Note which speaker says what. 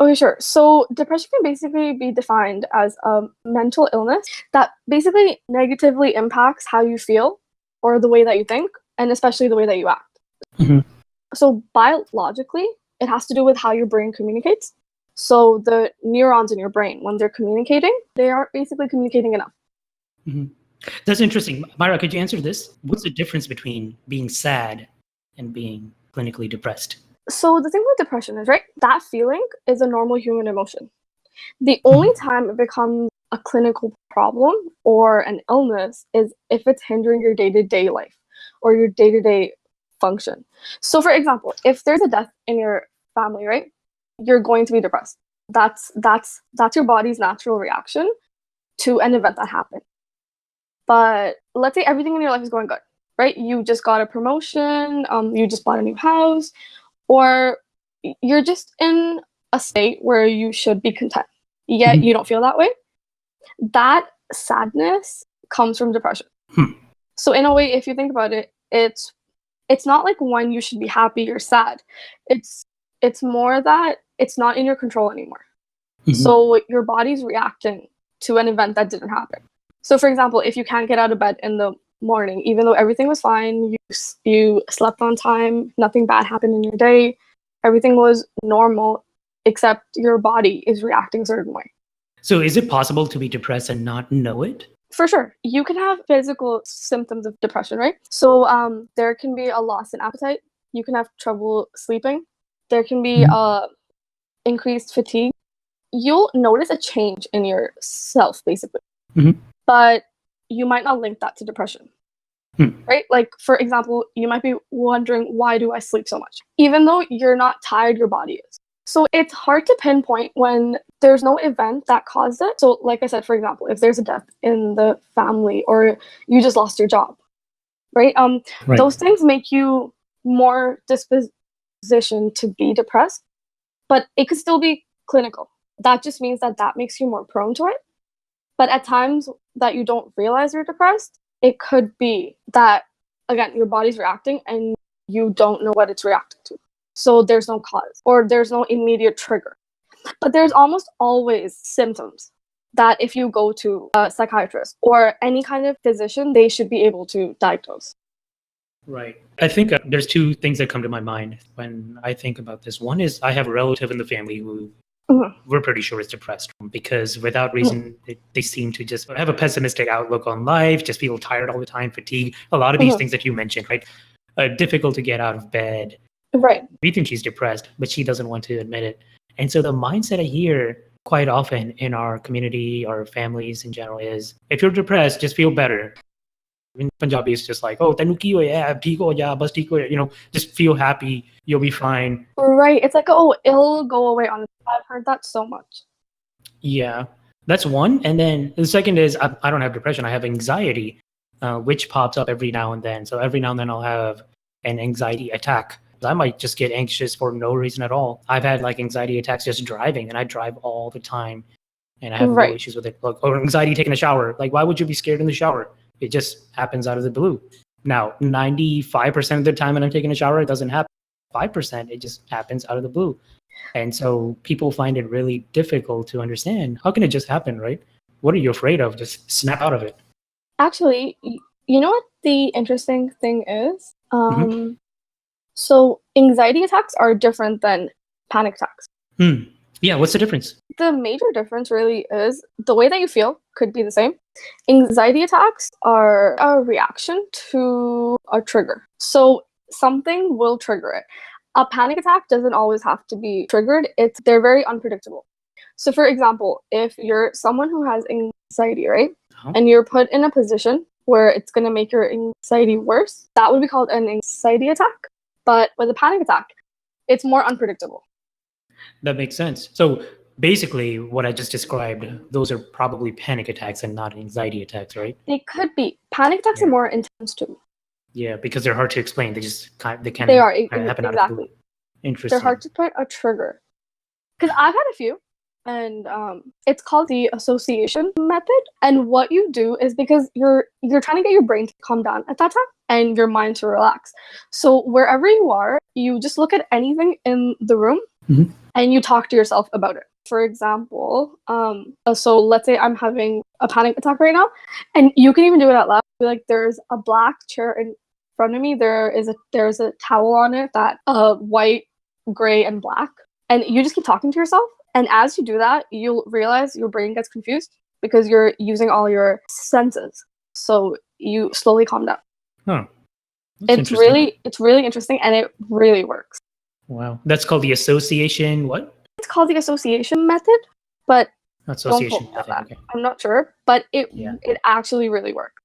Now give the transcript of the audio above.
Speaker 1: Okay, sure. So depression can basically be defined as a mental illness that basically negatively impacts how you feel or the way that you think, and especially the way that you act.
Speaker 2: Mhm.
Speaker 1: So biologically, it has to do with how your brain communicates. So the neurons in your brain, when they're communicating, they aren't basically communicating enough.
Speaker 2: Mhm. That's interesting. Myra, could you answer this? What's the difference between being sad and being clinically depressed?
Speaker 1: So the thing with depression is, right, that feeling is a normal human emotion. The only time it becomes a clinical problem or an illness is if it's hindering your day-to-day life or your day-to-day function. So for example, if there's a death in your family, right, you're going to be depressed. That's your body's natural reaction to an event that happened. But let's say everything in your life is going good, right? You just got a promotion, you just bought a new house, or you're just in a state where you should be content, yet you don't feel that way. That sadness comes from depression.
Speaker 2: Hmm.
Speaker 1: So in a way, if you think about it, it's not like when you should be happy or sad. It's more that it's not in your control anymore. So your body's reacting to an event that didn't happen. So for example, if you can't get out of bed in the morning, even though everything was fine, you slept on time, nothing bad happened in your day, everything was normal, except your body is reacting a certain way.
Speaker 2: So is it possible to be depressed and not know it?
Speaker 1: For sure. You can have physical symptoms of depression, right? So there can be a loss in appetite. You can have trouble sleeping. There can be increased fatigue. You'll notice a change in yourself, basically. But you might not link that to depression, right? Like, for example, you might be wondering, why do I sleep so much? Even though you're not tired, your body is. So it's hard to pinpoint when there's no event that caused it. So like I said, for example, if there's a death in the family or you just lost your job, right? Those things make you more disposition to be depressed, but it could still be clinical. That just means that makes you more prone to it. But at times that you don't realize you're depressed, it could be that, again, your body's reacting and you don't know what it's reacting to. So there's no cause or there's no immediate trigger. But there's almost always symptoms that if you go to a psychiatrist or any kind of physician, they should be able to diagnose.
Speaker 2: Right. I think there's two things that come to my mind when I think about this. One is I have a relative in the family who we're pretty sure is depressed because without reason, they seem to just have a pessimistic outlook on life, just feel tired all the time, fatigue, a lot of these things that you mentioned, right? Difficult to get out of bed.
Speaker 1: Right.
Speaker 2: We think she's depressed, but she doesn't want to admit it. And so the mindset I hear quite often in our community or families in general is, if you're depressed, just feel better. In Punjabi, it's just like, oh, just feel happy, you'll be fine.
Speaker 1: Right. It's like, oh, it'll go away on its own. I've heard that so much.
Speaker 2: Yeah, that's one. And then the second is I don't have depression. I have anxiety, which pops up every now and then. So every now and then I'll have an anxiety attack. I might just get anxious for no reason at all. I've had like anxiety attacks just driving, and I drive all the time, and I have no issues with it. Like, or anxiety taking a shower. Like, why would you be scared in the shower? It just happens out of the blue. Now, 95% of the time when I'm taking a shower, it doesn't happen. 5%, it just happens out of the blue. And so people find it really difficult to understand. How can it just happen, right? What are you afraid of? Just snap out of it.
Speaker 1: Actually, you know what the interesting thing is? So anxiety attacks are different than panic attacks.
Speaker 2: Yeah, what's the difference?
Speaker 1: The major difference really is the way that you feel could be the same. Anxiety attacks are a reaction to a trigger. So something will trigger it. A panic attack doesn't always have to be triggered. They're very unpredictable. So for example, if you're someone who has anxiety, right? And you're put in a position where it's going to make your anxiety worse, that would be called an anxiety attack. But with a panic attack, it's more unpredictable.
Speaker 2: That makes sense. So basically, what I just described, those are probably panic attacks and not anxiety attacks, right?
Speaker 1: They could be. Panic attacks are more intense too.
Speaker 2: Yeah, because they're hard to explain. They happen
Speaker 1: exactly.
Speaker 2: out of the blue. Interesting.
Speaker 1: They're hard to put a trigger. Because I've had a few, and it's called the association method. And what you do is, because you're trying to get your brain to calm down at that time and your mind to relax. So wherever you are, you just look at anything in the room and you talk to yourself about it. For example, so let's say I'm having a panic attack right now, and you can even do it out loud. Be like, there's a black chair in front of me. There's a towel on it that white, gray, and black, and you just keep talking to yourself. And as you do that, you'll realize your brain gets confused because you're using all your senses. So you slowly calm down.
Speaker 2: Huh.
Speaker 1: It's really interesting, and it really works.
Speaker 2: Wow. That's called the association what?
Speaker 1: It's called the association method, but
Speaker 2: Association
Speaker 1: don't quote me on
Speaker 2: method.
Speaker 1: that.
Speaker 2: Okay.
Speaker 1: I'm not sure, but it actually really works.